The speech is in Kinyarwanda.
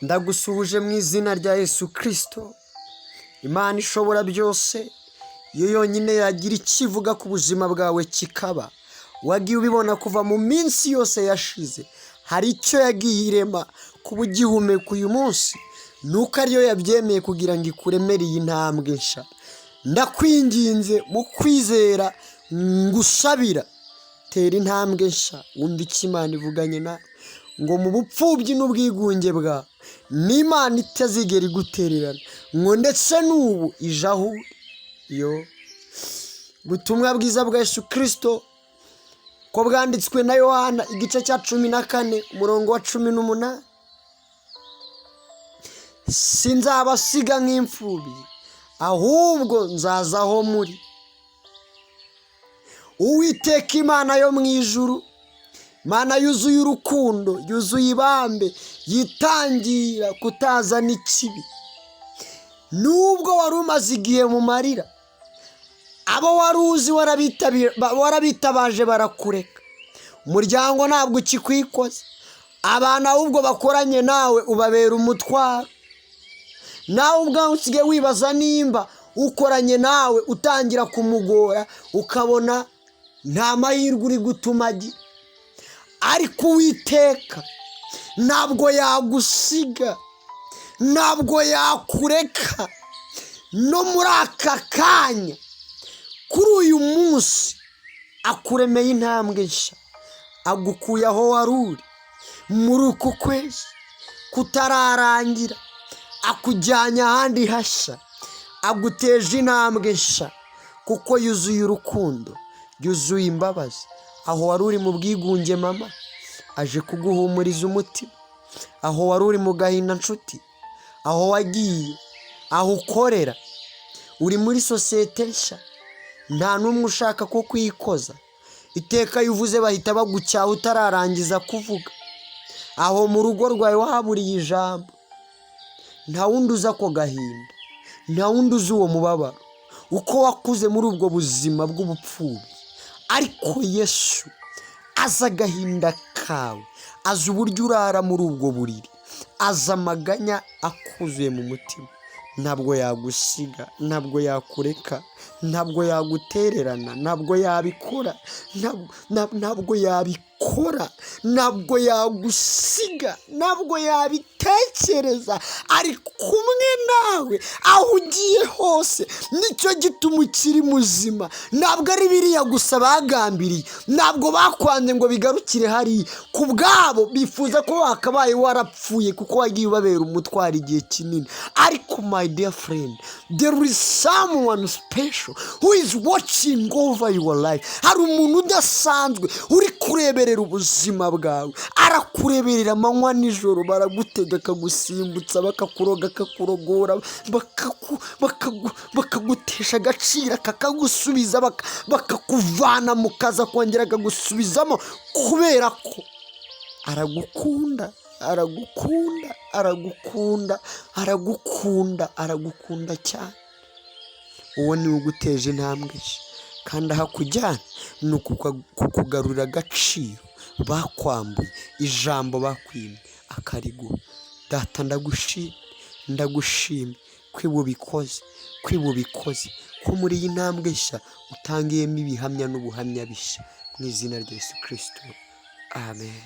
Ndagusuhuje mu izina rya Yesu Kristo. Imana ishobora byose, yo yonyine yagira ikivuga ku buzima bwawe kikaba. Wagiye ubibona kuva mu minsi yose yashize, hari icyo yagiye irema kuba ugihumeka uyu munsi, nuko ariyo yabyemeye kugira ngo ikuremere iyi ntambwe nshya. Ndakwinginze mu kwizera ngusabira, tera intambwe nshya. Wumva icyo Imana ivuganye nawe, ngo mu bupfubyi n'ubwigunge bwawe n'Imana itazigera igutererana, ngo ndetse n'ubu ijaho yo. Ubutumwa bwiza bwa Yesu Kristo ko bwanditswe na Yohana igice cya 14 umurongo wa 18. Sinzabasiga nk'imfubyi, ahubwo nzaza aho muri. Uwiteka Imana yo mu ijuru, Imana yuzuye urukundo, yuzuye ibambe, yitangira kutazana ikibi. Nubwo wari umaze igihe mu marira, abo wari uzi warabitabaje barakureka. Umuryango ntabwo ukikwikoze, abana ahubwo bakoranye nawe ubabera umutwaro. Nawe ubwawe usigaye wibaza nimba ukoranye nawe utangira kumugora, ukabona nta mahirwe uri gutuma agira. Ariko Uwiteka ntabwo yagusiga, ntabwo yakureka. No muri aka kanya, kuri uyu munsi, akuremeye intambwe nshya, agukuye aho wari uri muri uku kwezi kutararangira, akujyanye ahandi hashya, aguteje intambwe nshya, kuko yuzuye urukundo, yuzuye imbabazi. Aho wari uri mu bwigunge mama, aje kuguhumuriza umutima. Aho wari uri mu gahinda nshuti, aho wagiye, aho ukorera, uri muri sosiyete nshya, nta n'umwe ushaka ko kwikoza. Iteka yuvuze bahita bagucyaha utararangiza kuvuga. Aho mu rugo rwawe wahaburiye ijambo, nta wundi uza ako gahinda, nta wundi uzi uwo mubabaro, uko wakuze muri ubwo buzima bw'ubupfubyi. Ariko Yesu azi agahinda kawe, azi uburyo urara muri ubwo buriri, azi amaganya akuzuye mu mutima. Ntabwo yagusiga, ntabwo yakureka, ntabwo yagutererana, ntabwo yabikora, ntabwo yabikora, ntabwo yagusiga, ntabwo yabitekereza. Ari kumwe nawe aho ugiye hose, nicyo gituma ukiri muzima. Ntabwo ari biriya gusa bagambiriye, ntabwo bakwanze ngo bigarukire hariya. Ku bwabo bifuza ko wakabaye warapfuye, kuko wagiye ubabera umutwaro igihe kinini. Ariko my dear friend, there is someone special who is watching over your life. Hari umuntu udasanzwe uri kureberera ubuzima bwawe, arakureberera amanywa nijoro. Baragutega akagusimbutsa, bakakuroga, akakurogora, bakagutesha agaciro, kakagusubiza, bakakuvana mu kaza kongera akagusubizamo, kubera ko aragukunda, aragukunda, aragukunda, aragukunda, aragukunda cyane. Uwo ni uguteje intambwe nshya, kandi aho akujyana ni ukukugarurira agaciro bakwambuye, ijambo bakwimye akariguha. Data ndagushimye kwiba ubikoze, ko muri iyi ntambwe nshya utangiyemo ibihamya n'ubuhamya bishya, mu izina rya Yesu Kristo, amen.